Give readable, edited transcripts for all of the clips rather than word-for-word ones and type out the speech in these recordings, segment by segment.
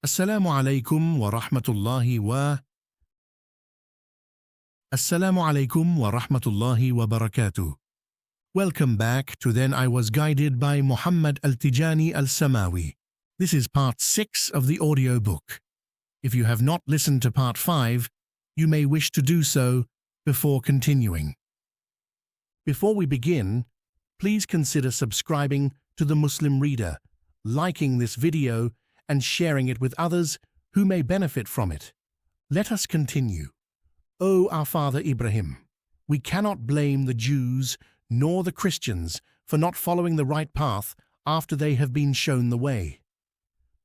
السلام عليكم ورحمة الله السلام عليكم ورحمة الله وبركاته. Welcome back to Then I Was Guided by Muhammad al-Tijani al-Samawi. This is part 6 of the audiobook. If you have not listened to part 5, you may wish to do so before continuing. Before we begin, please consider subscribing to the Muslim Reader, liking this video, and sharing it with others who may benefit from it. Let us continue. O our father Ibrahim, we cannot blame the Jews nor the Christians for not following the right path after they have been shown the way.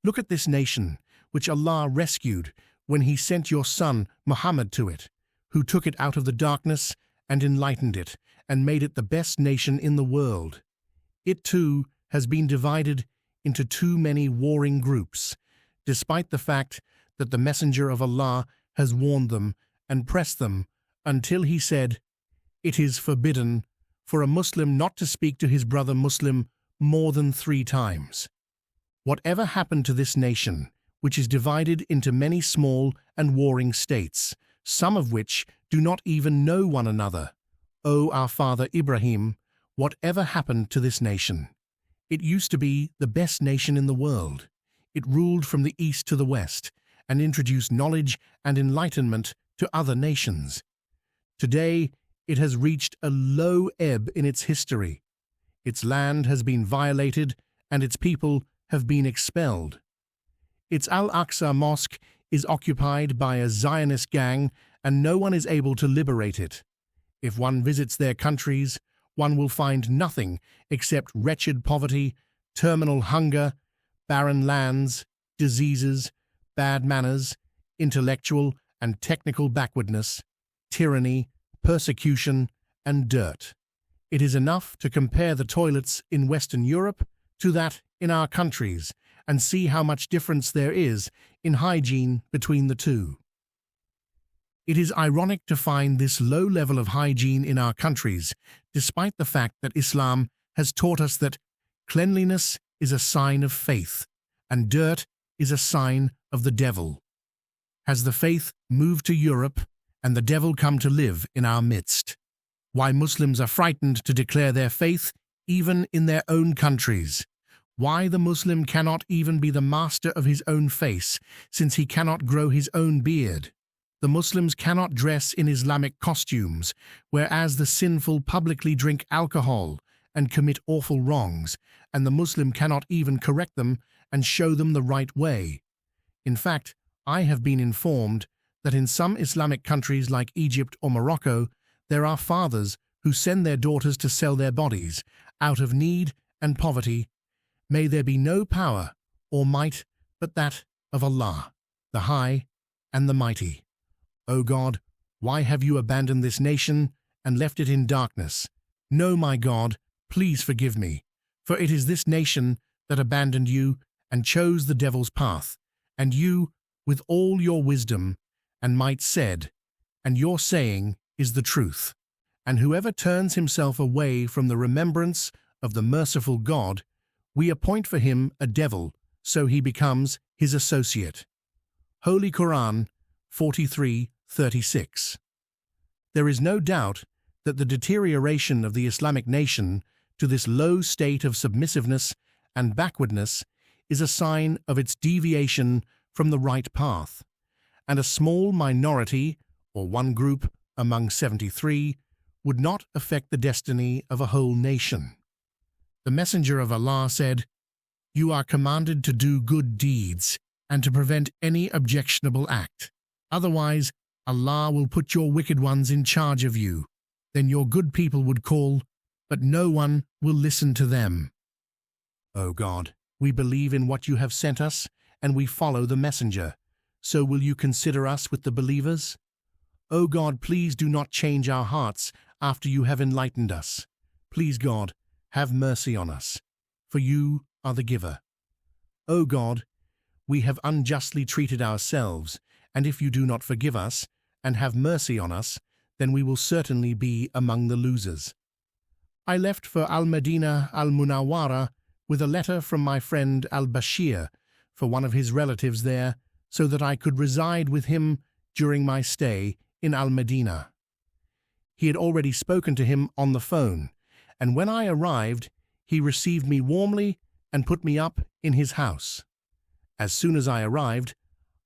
Look at this nation, which Allah rescued when He sent your son Muhammad to it, who took it out of the darkness and enlightened it, and made it the best nation in the world. It too has been divided into too many warring groups, despite the fact that the Messenger of Allah has warned them and pressed them until he said, "It is forbidden for a Muslim not to speak to his brother Muslim more than 3 times. Whatever happened to this nation, which is divided into many small and warring states, some of which do not even know one another? O our father Ibrahim, whatever happened to this nation? It used to be the best nation in the world. It ruled from the east to the west and introduced knowledge and enlightenment to other nations. Today, it has reached a low ebb in its history. Its land has been violated and its people have been expelled. Its Al-Aqsa Mosque is occupied by a Zionist gang and no one is able to liberate it. If one visits their countries, one will find nothing except wretched poverty, terminal hunger, barren lands, diseases, bad manners, intellectual and technical backwardness, tyranny, persecution, and dirt. It is enough to compare the toilets in Western Europe to that in our countries and see how much difference there is in hygiene between the two. It is ironic to find this low level of hygiene in our countries, despite the fact that Islam has taught us that cleanliness is a sign of faith and dirt is a sign of the devil. Has the faith moved to Europe and the devil come to live in our midst? Why Muslims are frightened to declare their faith even in their own countries? Why the Muslim cannot even be the master of his own face, since he cannot grow his own beard? The Muslims cannot dress in Islamic costumes, whereas the sinful publicly drink alcohol and commit awful wrongs, and the Muslim cannot even correct them and show them the right way. In fact, I have been informed that in some Islamic countries like Egypt or Morocco, there are fathers who send their daughters to sell their bodies out of need and poverty. May there be no power or might but that of Allah, the High and the Mighty. O God, why have you abandoned this nation and left it in darkness? No, my God, please forgive me, for it is this nation that abandoned you and chose the devil's path, and you, with all your wisdom and might said, and your saying is the truth. And whoever turns himself away from the remembrance of the merciful God, we appoint for him a devil, so he becomes his associate. Holy Quran 43:36. There is no doubt that the deterioration of the Islamic nation to this low state of submissiveness and backwardness is a sign of its deviation from the right path, and a small minority, or one group among 73, would not affect the destiny of a whole nation. The Messenger of Allah said, "You are commanded to do good deeds and to prevent any objectionable act. Otherwise, Allah will put your wicked ones in charge of you. Then your good people would call, but no one will listen to them." O God, we believe in what you have sent us, and we follow the Messenger. So will you consider us with the believers? O God, please do not change our hearts after you have enlightened us. Please, God, have mercy on us, for you are the giver. O God, we have unjustly treated ourselves, and if you do not forgive us and have mercy on us, then we will certainly be among the losers. I left for Al-Madinah al-Munawwara with a letter from my friend al-Bashir for one of his relatives there so that I could reside with him during my stay in Al-Medina. He had already spoken to him on the phone, and when I arrived, he received me warmly and put me up in his house. As soon as I arrived,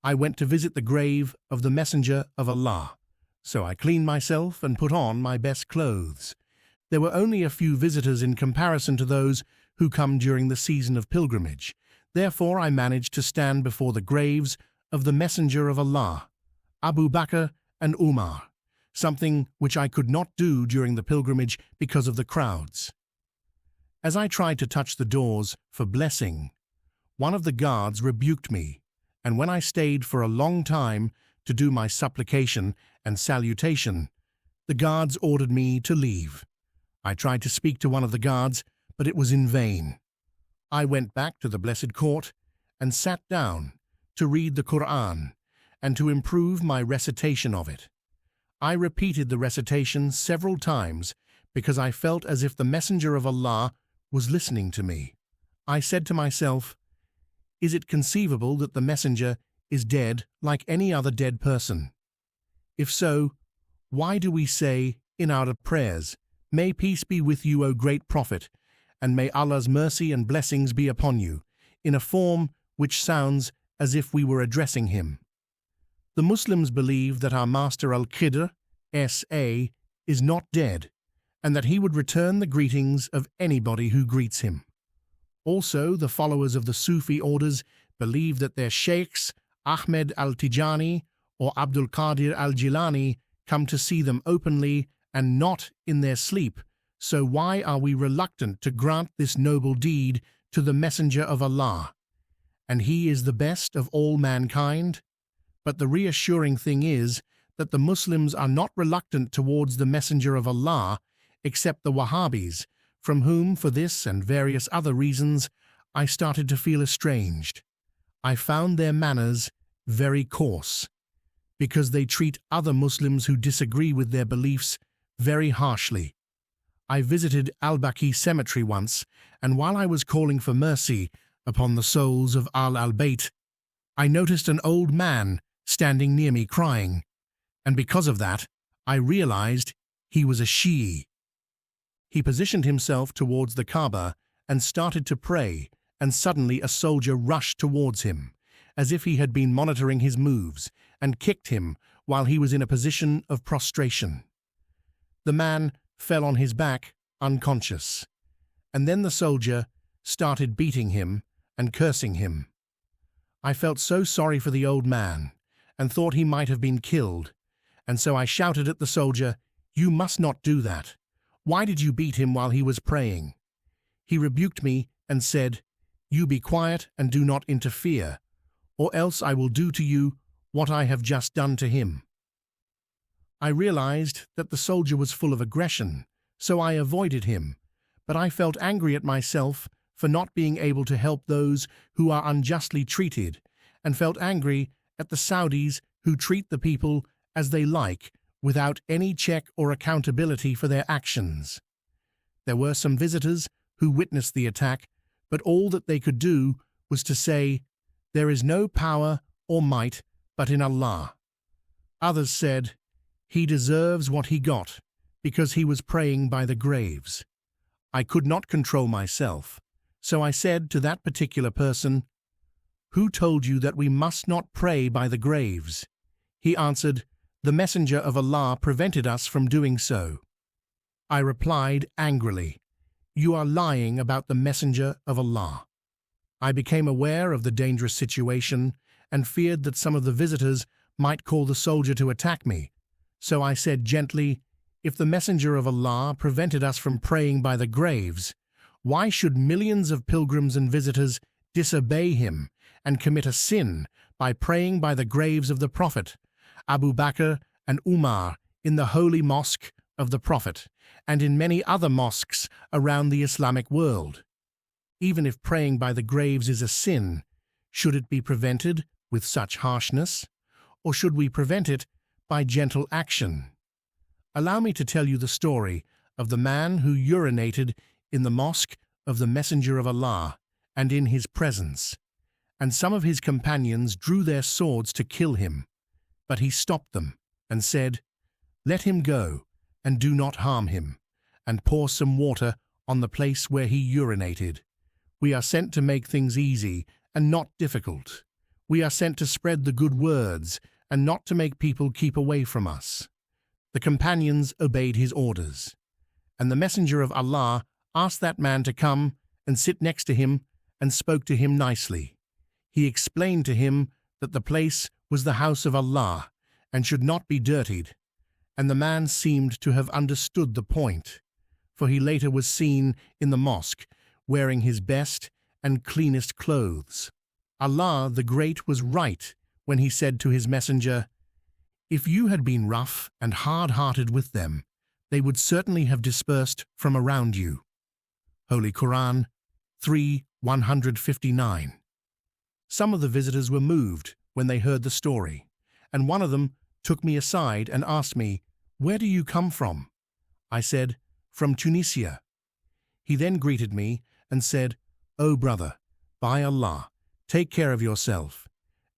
I went to visit the grave of the Messenger of Allah, so I cleaned myself and put on my best clothes. There were only a few visitors in comparison to those who come during the season of pilgrimage. Therefore, I managed to stand before the graves of the Messenger of Allah, Abu Bakr and Umar, something which I could not do during the pilgrimage because of the crowds. As I tried to touch the doors for blessing, one of the guards rebuked me, and when I stayed for a long time to do my supplication and salutation, the guards ordered me to leave. I tried to speak to one of the guards, but it was in vain. I went back to the Blessed Court and sat down to read the Quran and to improve my recitation of it. I repeated the recitation several times because I felt as if the Messenger of Allah was listening to me. I said to myself, is it conceivable that the Messenger is dead like any other dead person? If so, why do we say in our prayers, "May peace be with you, O great Prophet, and may Allah's mercy and blessings be upon you," in a form which sounds as if we were addressing him? The Muslims believe that our Master al-Qidr, S.A., is not dead, and that he would return the greetings of anybody who greets him. Also, the followers of the Sufi orders believe that their sheikhs, Ahmed al-Tijani or Abdul Qadir al-Jilani, come to see them openly and not in their sleep. So why are we reluctant to grant this noble deed to the Messenger of Allah? And he is the best of all mankind? But the reassuring thing is that the Muslims are not reluctant towards the Messenger of Allah, except the Wahhabis, from whom, for this and various other reasons, I started to feel estranged. I found their manners very coarse, because they treat other Muslims who disagree with their beliefs very harshly. I visited al-Baqi cemetery once, and while I was calling for mercy upon the souls of al-Bayt, I noticed an old man standing near me crying, and because of that, I realized he was a Shi'i. He positioned himself towards the Kaaba and started to pray, and suddenly a soldier rushed towards him, as if he had been monitoring his moves, and kicked him while he was in a position of prostration. The man fell on his back, unconscious, and then the soldier started beating him and cursing him. I felt so sorry for the old man, and thought he might have been killed, and so I shouted at the soldier, "You must not do that. Why did you beat him while he was praying?" He rebuked me and said, "You be quiet and do not interfere, or else I will do to you what I have just done to him." I realized that the soldier was full of aggression, so I avoided him, but I felt angry at myself for not being able to help those who are unjustly treated, and felt angry at the Saudis who treat the people as they like without any check or accountability for their actions. There were some visitors who witnessed the attack, but all that they could do was to say, "There is no power or might but in Allah." Others said, "He deserves what he got because he was praying by the graves." I could not control myself, so I said to that particular person, "Who told you that we must not pray by the graves?" He answered, "The Messenger of Allah prevented us from doing so." I replied angrily, "You are lying about the Messenger of Allah." I became aware of the dangerous situation and feared that some of the visitors might call the soldier to attack me, so I said gently, "If the Messenger of Allah prevented us from praying by the graves, why should millions of pilgrims and visitors disobey him and commit a sin by praying by the graves of the Prophet, Abu Bakr and Umar, in the holy mosque of the Prophet, and in many other mosques around the Islamic world? Even if praying by the graves is a sin, should it be prevented with such harshness, or should we prevent it by gentle action? Allow me to tell you the story of the man who urinated in the mosque of the Messenger of Allah and in his presence, and some of his companions drew their swords to kill him. But he stopped them and said, "Let him go, and do not harm him, and pour some water on the place where he urinated. We are sent to make things easy and not difficult. We are sent to spread the good words and not to make people keep away from us." The companions obeyed his orders, and the messenger of Allah asked that man to come and sit next to him and spoke to him nicely. He explained to him that the place was the house of Allah and should not be dirtied, and the man seemed to have understood the point, for he later was seen in the mosque wearing his best and cleanest clothes. Allah the Great was right when he said to his messenger, "If you had been rough and hard-hearted with them, they would certainly have dispersed from around you." Holy Quran 3:159. Some of the visitors were moved when they heard the story, and one of them took me aside and asked me, "Where do you come from?" I said, "From Tunisia." He then greeted me and said, "O brother, by Allah, take care of yourself,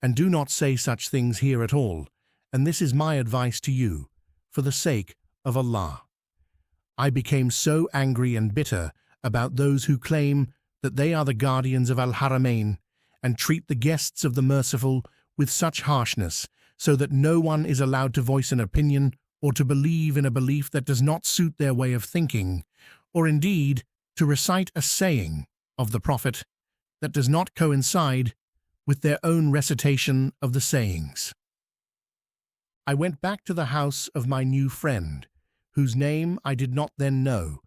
and do not say such things here at all, and this is my advice to you, for the sake of Allah." I became so angry and bitter about those who claim that they are the guardians of Al-Haramain and treat the guests of the merciful with such harshness, so that no one is allowed to voice an opinion or to believe in a belief that does not suit their way of thinking, or indeed to recite a saying of the Prophet that does not coincide with their own recitation of the sayings. I went back to the house of my new friend, whose name I did not then know,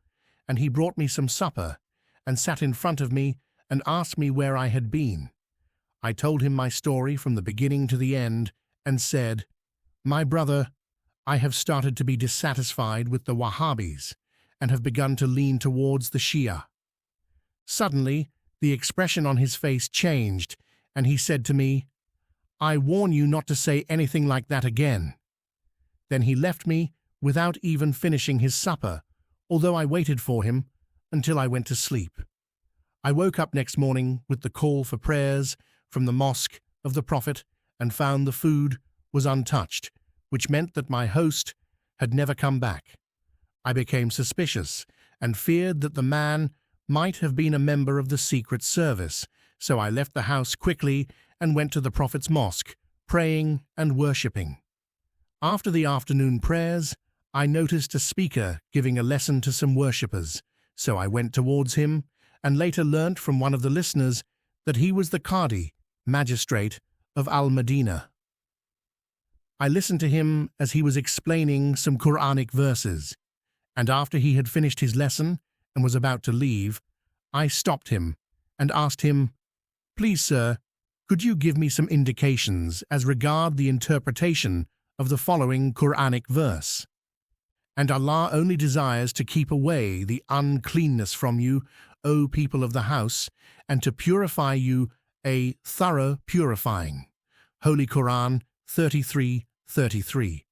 and he brought me some supper and sat in front of me and asked me where I had been. I told him my story from the beginning to the end and said, "My brother, I have started to be dissatisfied with the Wahhabis and have begun to lean towards the Shia." Suddenly, the expression on his face changed, and he said to me, "I warn you not to say anything like that again." Then he left me without even finishing his supper, although I waited for him until I went to sleep. I woke up next morning with the call for prayers from the mosque of the Prophet and found the food was untouched, which meant that my host had never come back. I became suspicious and feared that the man might have been a member of the Secret Service, so I left the house quickly and went to the Prophet's mosque, praying and worshipping. After the afternoon prayers, I noticed a speaker giving a lesson to some worshippers, so I went towards him and later learnt from one of the listeners that he was the Qadi, magistrate of Al-Madinah. I listened to him as he was explaining some Quranic verses, and after he had finished his lesson and was about to leave, I stopped him and asked him, "Please, sir, could you give me some indications as regard the interpretation of the following Quranic verse? And Allah only desires to keep away the uncleanness from you, O people of the house, and to purify you a thorough purifying." Holy Quran 33:33.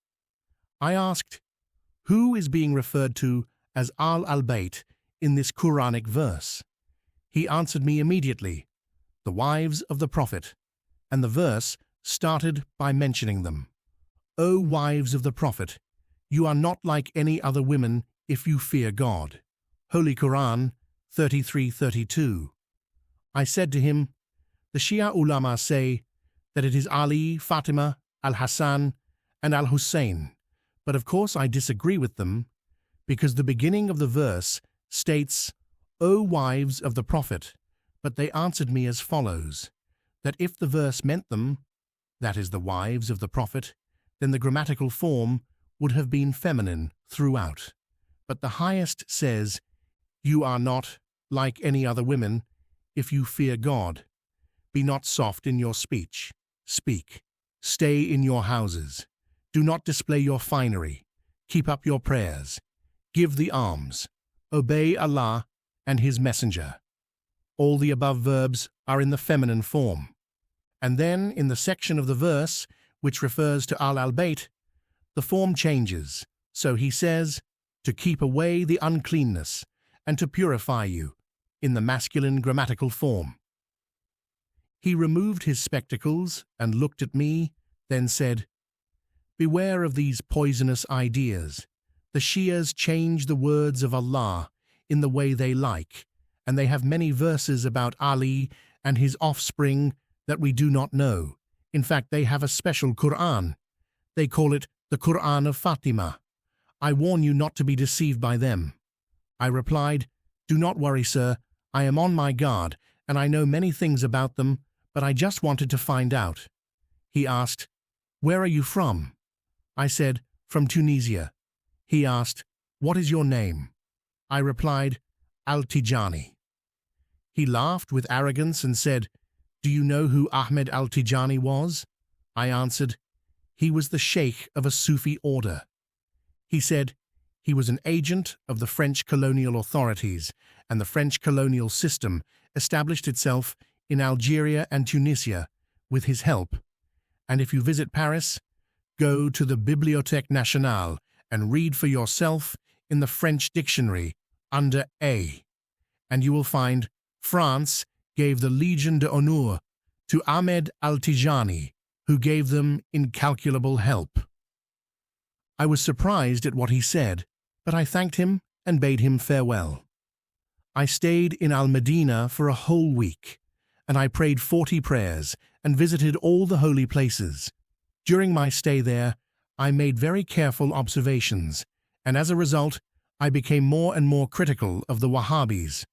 I asked, "Who is being referred to as al-Bayt in this Quranic verse?" He answered me immediately, "The wives of the Prophet," and the verse started by mentioning them. "O wives of the Prophet, you are not like any other women if you fear God." Holy Quran 33:32. I said to him, "The Shia ulama say that it is Ali, Fatima, Al-Hassan, and Al-Hussein, but of course I disagree with them, because the beginning of the verse states, 'O wives of the Prophet,' but they answered me as follows, that if the verse meant them, that is the wives of the Prophet, then the grammatical form would have been feminine throughout. But the highest says, 'You are not like any other women if you fear God. Be not soft in your speech. Speak. Stay in your houses. Do not display your finery. Keep up your prayers. Give the alms. Obey Allah and His Messenger.' All the above verbs are in the feminine form. And then, in the section of the verse which refers to al-Bayt, the form changes, so he says, 'to keep away the uncleanness and to purify you,' in the masculine grammatical form. He removed his spectacles and looked at me, then said, "Beware of these poisonous ideas. The Shias change the words of Allah in the way they like, and they have many verses about Ali and his offspring that we do not know. In fact, they have a special Quran. They call it the Quran of Fatima. I warn you not to be deceived by them." I replied, "Do not worry, sir. I am on my guard, and I know many things about them, but I just wanted to find out." He asked, "Where are you from?" I said, "From Tunisia." He asked, "What is your name?" I replied, "Al-Tijani." He laughed with arrogance and said, "Do you know who Ahmed al-Tijani was?" I answered, "He was the sheikh of a Sufi order." He said, "He was an agent of the French colonial authorities, and the French colonial system established itself in Algeria and Tunisia with his help. And if you visit Paris, go to the Bibliothèque Nationale and read for yourself in the French dictionary under A, and you will find France gave the Légion d'honneur to Ahmed al-Tijani, who gave them incalculable help." I was surprised at what he said, but I thanked him and bade him farewell. I stayed in Al-Medina for a whole week, and I prayed 40 prayers and visited all the holy places. During my stay there, I made very careful observations, and as a result, I became more and more critical of the Wahhabis.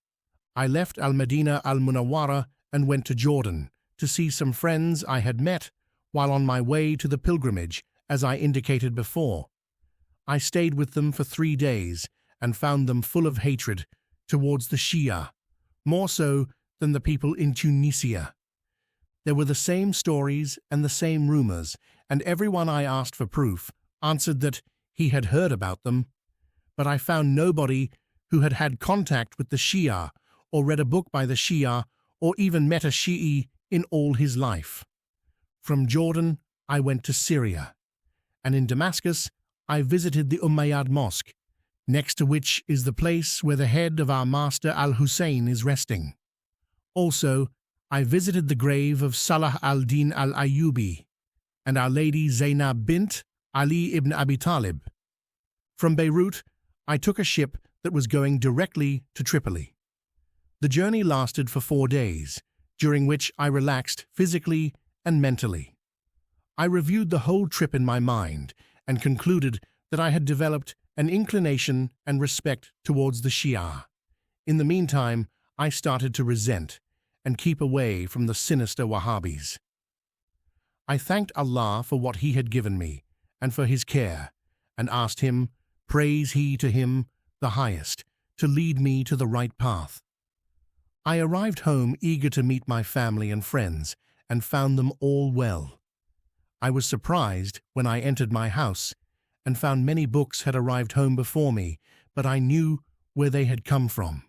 I left Al-Medina al-Munawwara and went to Jordan to see some friends I had met while on my way to the pilgrimage, as I indicated before. I stayed with them for 3 days and found them full of hatred towards the Shia, more so than the people in Tunisia. There were the same stories and the same rumors, and everyone I asked for proof answered that he had heard about them, but I found nobody who had had contact with the Shia or read a book by the Shia or even met a Shi'i in all his life. From Jordan, I went to Syria, and in Damascus, I visited the Umayyad Mosque, next to which is the place where the head of our master al-Hussein is resting. Also, I visited the grave of Salah al-Din al-Ayyubi and Our Lady Zainab bint Ali ibn Abi Talib. From Beirut, I took a ship that was going directly to Tripoli. The journey lasted for 4 days, during which I relaxed physically and mentally. I reviewed the whole trip in my mind and concluded that I had developed an inclination and respect towards the Shia. In the meantime, I started to resent and keep away from the sinister Wahhabis. I thanked Allah for what He had given me and for His care, and asked Him, praise He to Him, the Highest, to lead me to the right path. I arrived home eager to meet my family and friends, and found them all well. I was surprised when I entered my house and found many books had arrived home before me, but I knew where they had come from.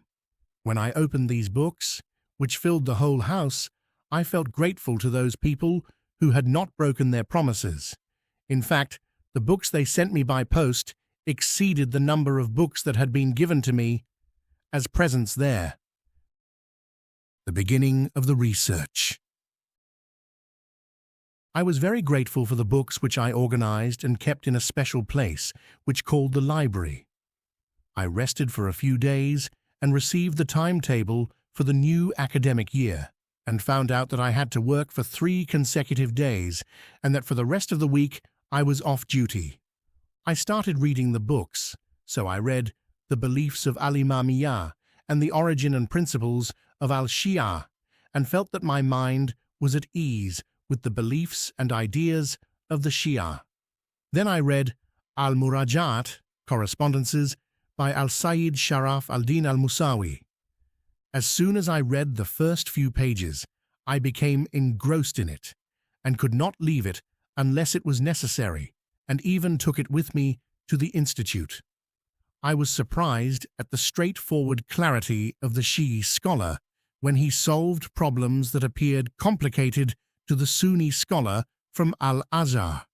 When I opened these books, which filled the whole house, I felt grateful to those people who had not broken their promises. In fact, the books they sent me by post exceeded the number of books that had been given to me as presents there. The beginning of the research. I was very grateful for the books which I organized and kept in a special place, which called the library. I rested for a few days and received the timetable for the new academic year, and found out that I had to work for 3 consecutive days, and that for the rest of the week I was off duty. I started reading the books, so I read The Beliefs of al-Imamiyyah and The Origin and Principles of al-Shia, and felt that my mind was at ease with the beliefs and ideas of the Shia. Then I read al-Murajat, Correspondences, by al-Sayyid Sharaf al-Din al-Musawi. As soon as I read the first few pages, I became engrossed in it, and could not leave it unless it was necessary, and even took it with me to the institute. I was surprised at the straightforward clarity of the Shi'i scholar when he solved problems that appeared complicated to the Sunni scholar from Al-Azhar.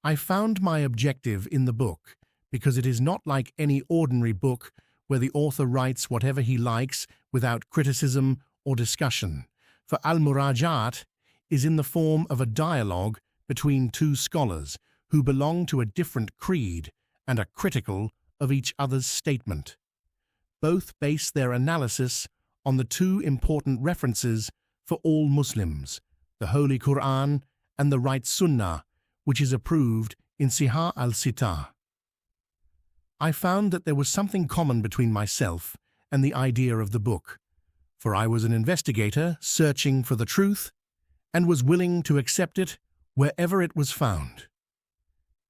I found my objective in the book because it is not like any ordinary book where the author writes whatever he likes without criticism or discussion. for al-Murajat is in the form of a dialogue between two scholars who belong to a different creed and are critical of each other's statement. Both base their analysis on the two important references for all Muslims, the Holy Quran and the right Sunnah, which is approved in Sihah al-Sittah. I found that there was something common between myself and the idea of the book, for I was an investigator searching for the truth and was willing to accept it wherever it was found.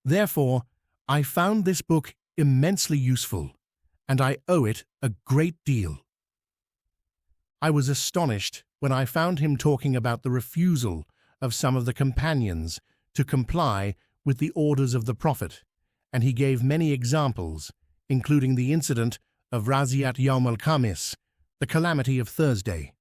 Therefore, I found this book immensely useful, and I owe it a great deal. I was astonished when I found him talking about the refusal of some of the companions to comply with the orders of the Prophet, and he gave many examples, including the incident of Raziat Yawm al-Khamis, the calamity of Thursday.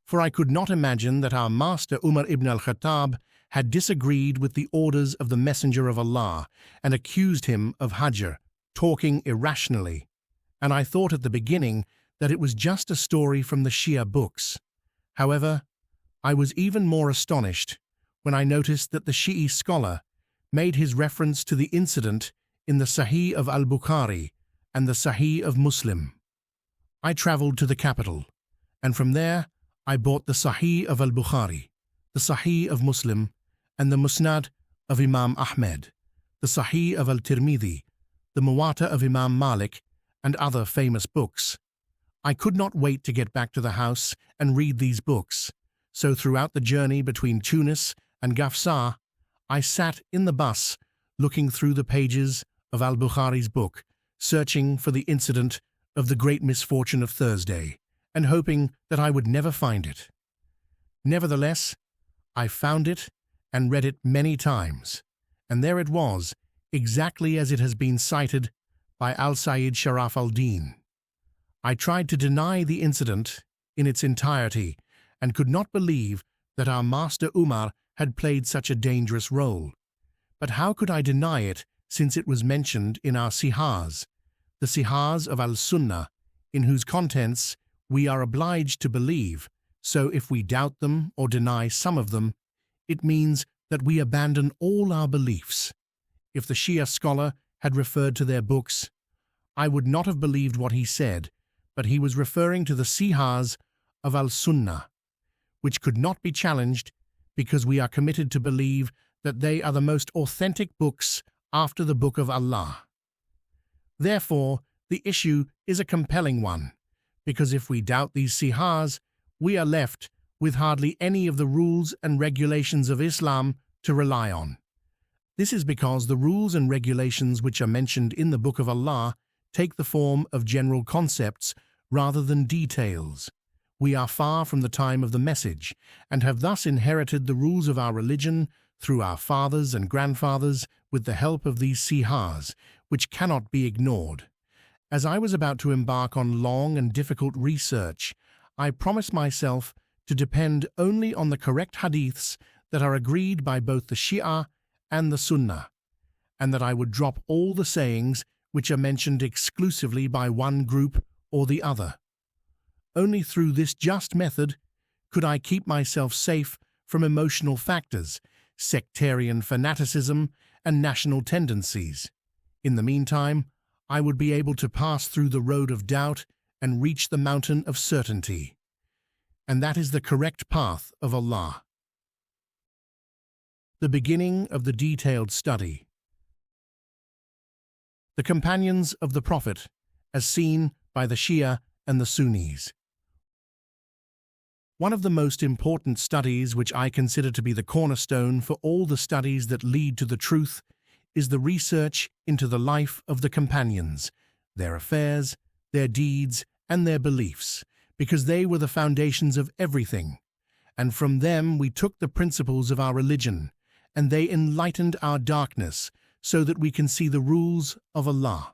For I could not imagine that our master Umar ibn al-Khattab had disagreed with the orders of the Messenger of Allah and accused him of hajr, talking irrationally, and I thought at the beginning that it was just a story from the Shia books. However, I was even more astonished when I noticed that the Shi'i scholar made his reference to the incident in the Sahih of al-Bukhari and the Sahih of Muslim. I traveled to the capital, and from there I bought the Sahih of al-Bukhari, the Sahih of Muslim, and the Musnad of Imam Ahmed, the Sahih of al-Tirmidhi, the Muwatta of Imam Malik, and other famous books. I could not wait to get back to the house and read these books, so throughout the journey between Tunis and Gafsa, I sat in the bus looking through the pages of al-Bukhari's book, searching for the incident of the great misfortune of Thursday, and hoping that I would never find it. Nevertheless, I found it and read it many times, and there it was, exactly as it has been cited by al-Sayyid Sharaf al-Din. I tried to deny the incident in its entirety and could not believe that our master Umar had played such a dangerous role. But how could I deny it since it was mentioned in our Sihahs, the Sihahs of al-Sunnah, in whose contents we are obliged to believe, so if we doubt them or deny some of them, it means that we abandon all our beliefs. If the Shia scholar had referred to their books, I would not have believed what he said, but he was referring to the Sihahs of al-Sunnah, which could not be challenged because we are committed to believe that they are the most authentic books after the Book of Allah. Therefore, the issue is a compelling one, because if we doubt these Sihahs, we are left with hardly any of the rules and regulations of Islam to rely on. This is because the rules and regulations which are mentioned in the Book of Allah take the form of general concepts rather than details. We are far from the time of the message and have thus inherited the rules of our religion through our fathers and grandfathers with the help of these Sihahs, which cannot be ignored. As I was about to embark on long and difficult research, I promised myself to depend only on the correct hadiths that are agreed by both the Shia and the Sunnah, and that I would drop all the sayings which are mentioned exclusively by one group or the other. Only through this just method could I keep myself safe from emotional factors, sectarian fanaticism, and national tendencies. In the meantime, I would be able to pass through the road of doubt and reach the mountain of certainty. And that is the correct path of Allah. The beginning of the detailed study. The companions of the Prophet, as seen by the Shia and the Sunnis. One of the most important studies which I consider to be the cornerstone for all the studies that lead to the truth is the research into the life of the companions, their affairs, their deeds, and their beliefs, because they were the foundations of everything, and from them we took the principles of our religion, and they enlightened our darkness so that we can see the rules of Allah.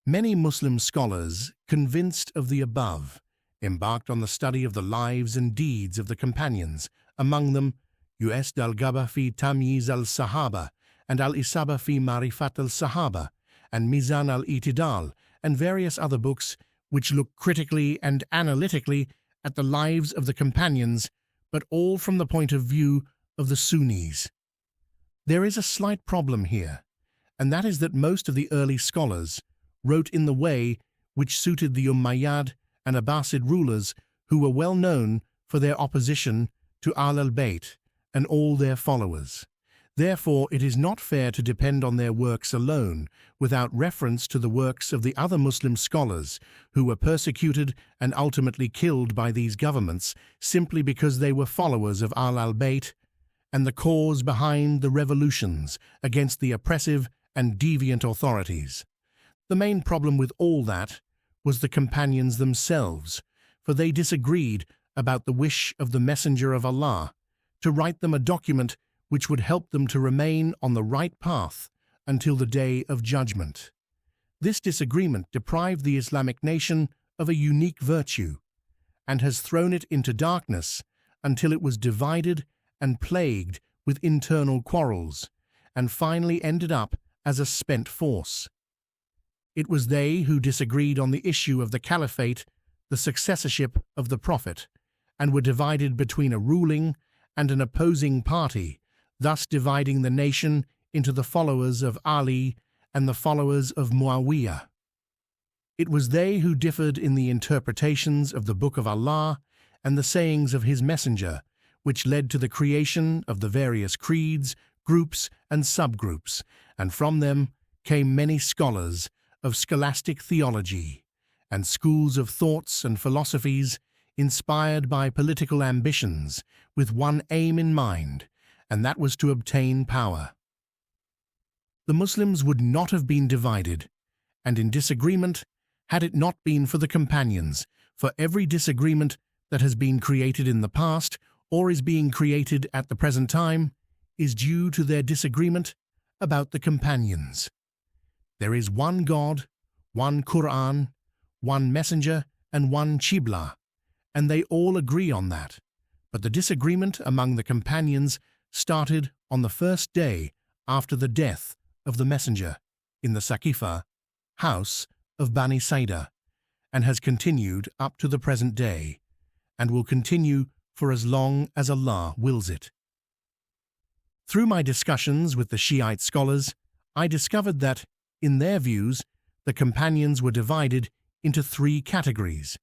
Many Muslim scholars, convinced of the above, embarked on the study of the lives and deeds of the companions, among them Usd al-Gaba fi Tamyiz al-Sahaba and al-Isaba fi Marifat al-Sahaba and Mizan al-Itidal and various other books which look critically and analytically at the lives of the companions, but all from the point of view of the Sunnis. There is a slight problem here, and that is that most of the early scholars wrote in the way which suited the Umayyad and Abbasid rulers, who were well known for their opposition to al-Bayt and all their followers. Therefore, it is not fair to depend on their works alone without reference to the works of the other Muslim scholars who were persecuted and ultimately killed by these governments simply because they were followers of al-Bayt and the cause behind the revolutions against the oppressive and deviant authorities. The main problem with all that was the companions themselves, for they disagreed about the wish of the Messenger of Allah to write them a document which would help them to remain on the right path until the Day of Judgment. This disagreement deprived the Islamic nation of a unique virtue and has thrown it into darkness until it was divided and plagued with internal quarrels, and finally ended up as a spent force. It was they who disagreed on the issue of the caliphate, the successorship of the Prophet, and were divided between a ruling and an opposing party, thus dividing the nation into the followers of Ali and the followers of Muawiyah. It was they who differed in the interpretations of the Book of Allah and the sayings of His Messenger, which led to the creation of the various creeds, groups, and subgroups, and from them came many scholars of scholastic theology and schools of thoughts and philosophies inspired by political ambitions with one aim in mind, and that was to obtain power. The Muslims would not have been divided and in disagreement had it not been for the companions, for every disagreement that has been created in the past or is being created at the present time is due to their disagreement about the companions. There is one God, one Quran, one messenger, and one Qibla, and they all agree on that. But the disagreement among the companions started on the first day after the death of the messenger in the Saqifa house of Bani Saida, and has continued up to the present day, and will continue for as long as Allah wills it. Through my discussions with the Shiite scholars, I discovered that, in their views, the companions were divided into three categories.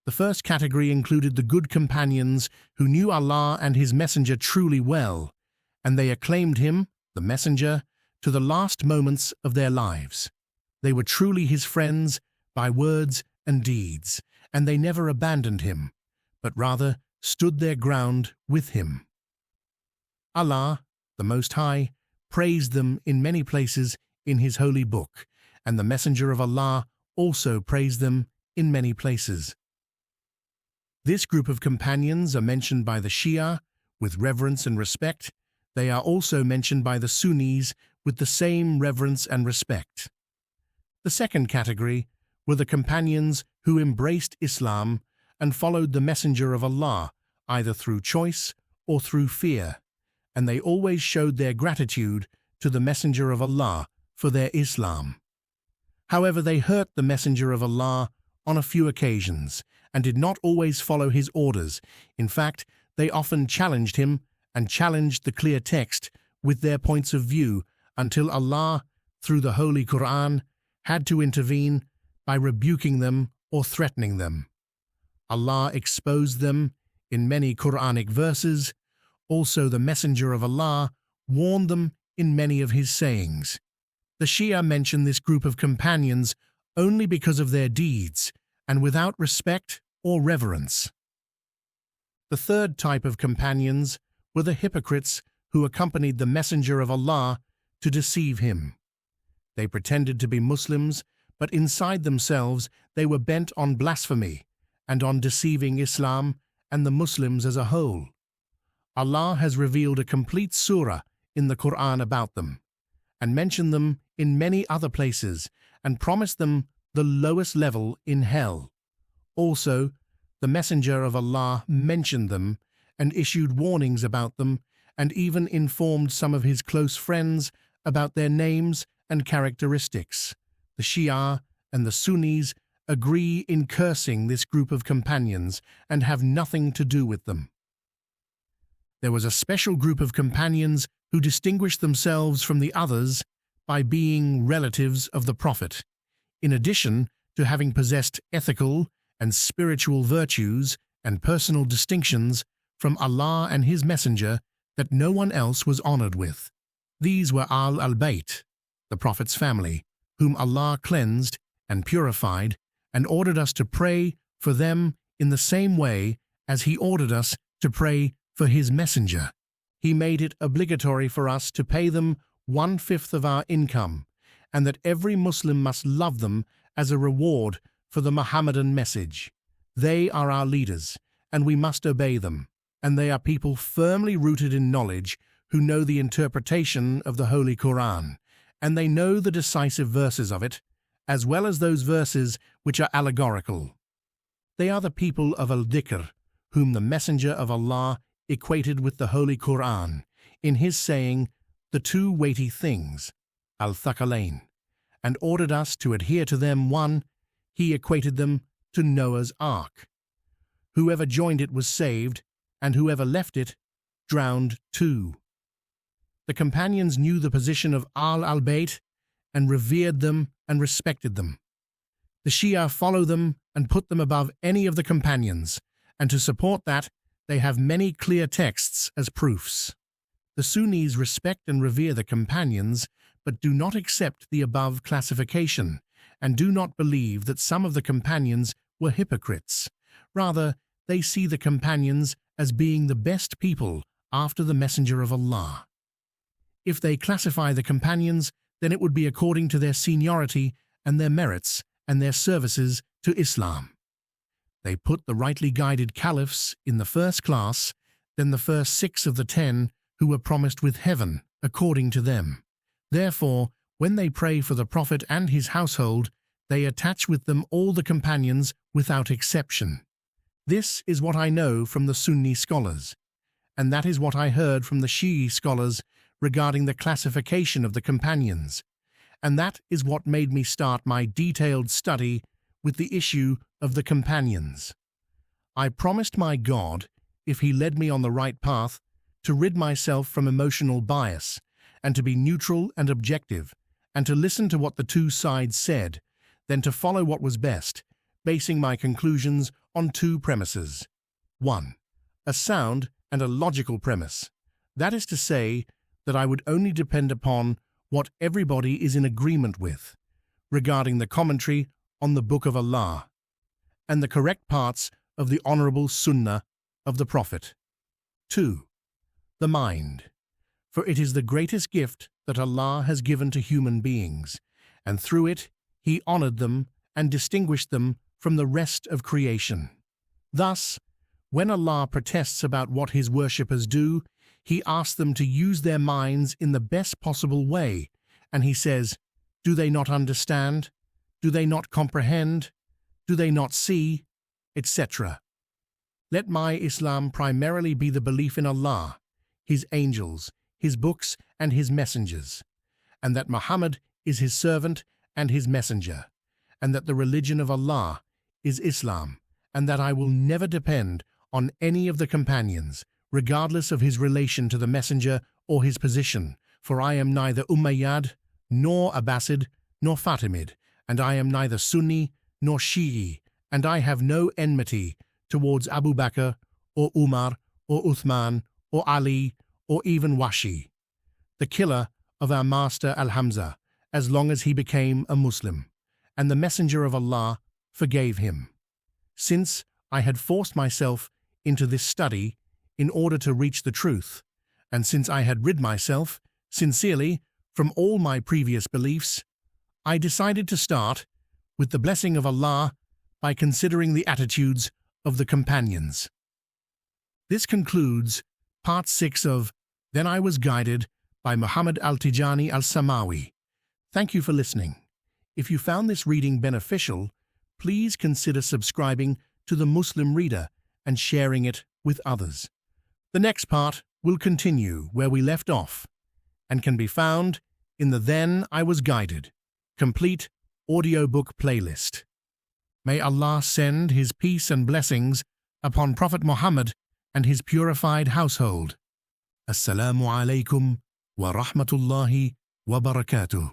The first category included the good companions who knew Allah and His Messenger truly well, and they acclaimed Him, the Messenger, to the last moments of their lives. They were truly His friends by words and deeds, and they never abandoned Him, but rather stood their ground with Him. Allah, the Most High, praised them in many places in His holy book, and the Messenger of Allah also praised them in many places. This group of companions are mentioned by the Shia with reverence and respect. They are also mentioned by the Sunnis with the same reverence and respect. The second category were the companions who embraced Islam and followed the Messenger of Allah either through choice or through fear, and they always showed their gratitude to the Messenger of Allah for their Islam. However, they hurt the Messenger of Allah on a few occasions and did not always follow his orders. In fact, they often challenged him and challenged the clear text with their points of view until Allah, through the Holy Quran, had to intervene by rebuking them or threatening them. Allah exposed them in many Quranic verses. Also, the Messenger of Allah warned them in many of his sayings. The Shia mention this group of companions only because of their deeds and without respect or reverence. The third type of companions were the hypocrites who accompanied the Messenger of Allah to deceive him. They pretended to be Muslims, but inside themselves they were bent on blasphemy and on deceiving Islam and the Muslims as a whole. Allah has revealed a complete surah in the Quran about them, and mentioned them in many other places, and promised them the lowest level in hell. Also, the Messenger of Allah mentioned them and issued warnings about them, and even informed some of his close friends about their names and characteristics. The Shia and the Sunnis agree in cursing this group of companions and have nothing to do with them. There was a special group of companions who distinguished themselves from the others by being relatives of the Prophet, in addition to having possessed ethical and spiritual virtues and personal distinctions from Allah and His Messenger that no one else was honored with. These were al-Bayt, the Prophet's family, whom Allah cleansed and purified and ordered us to pray for them in the same way as He ordered us to pray for His Messenger. He made it obligatory for us to pay them 1/5 of our income, and that every Muslim must love them as a reward for the Muhammadan message. They are our leaders, and we must obey them, and they are people firmly rooted in knowledge who know the interpretation of the Holy Quran, and they know the decisive verses of it, as well as those verses which are allegorical. They are the people of al-Dhikr, whom the Messenger of Allah equated with the Holy Quran, in his saying, the two weighty things, al-Thaqalain, and ordered us to adhere to them. 1, he equated them to Noah's Ark. Whoever joined it was saved, and whoever left it drowned. 2. The companions knew the position of al-Bayt and revered them and respected them. The Shia follow them and put them above any of the companions, and to support that, they have many clear texts as proofs. The Sunnis respect and revere the companions, but do not accept the above classification, and do not believe that some of the companions were hypocrites. Rather, they see the companions as being the best people after the Messenger of Allah. If they classify the companions, then it would be according to their seniority and their merits and their services to Islam. They put the rightly guided caliphs in the first class, then the first 6 of the 10 who were promised with heaven, according to them. Therefore, when they pray for the Prophet and his household, they attach with them all the companions without exception. This is what I know from the Sunni scholars, and that is what I heard from the Shi'i scholars regarding the classification of the companions, and that is what made me start my detailed study with the issue of the companions. I promised my God, if He led me on the right path, to rid myself from emotional bias, and to be neutral and objective, and to listen to what the two sides said, then to follow what was best, basing my conclusions on 2 premises. 1. A sound and a logical premise. That is to say, that I would only depend upon what everybody is in agreement with, regarding the commentary on the Book of Allah, and the correct parts of the honorable Sunnah of the Prophet. 2. The mind. For it is the greatest gift that Allah has given to human beings, and through it He honored them and distinguished them from the rest of creation. Thus, when Allah protests about what His worshippers do, He asks them to use their minds in the best possible way, and He says, do they not understand? Do they not comprehend? Do they not see? Etc. Let my Islam primarily be the belief in Allah, His angels, His books, and His messengers, and that Muhammad is His servant and His messenger, and that the religion of Allah is Islam, and that I will never depend on any of the companions, regardless of his relation to the messenger or his position, for I am neither Umayyad, nor Abbasid, nor Fatimid, and I am neither Sunni nor Shi'i, and I have no enmity towards Abu Bakr, or Umar, or Uthman, or Ali, or even Washi, the killer of our master Al-Hamza, as long as he became a Muslim, and the Messenger of Allah forgave him. Since I had forced myself into this study in order to reach the truth, and since I had rid myself, sincerely, from all my previous beliefs, I decided to start, with the blessing of Allah, by considering the attitudes of the companions. This concludes Part 6 of Then I Was Guided by Muhammad al-Tijani al-Samawi. Thank you for listening. If you found this reading beneficial, please consider subscribing to the Muslim Reader and sharing it with others. The next part will continue where we left off and can be found in the Then I Was Guided complete audiobook playlist. May Allah send His peace and blessings upon Prophet Muhammad and his purified household. Assalamu alaikum wa rahmatullahi wa barakatuh.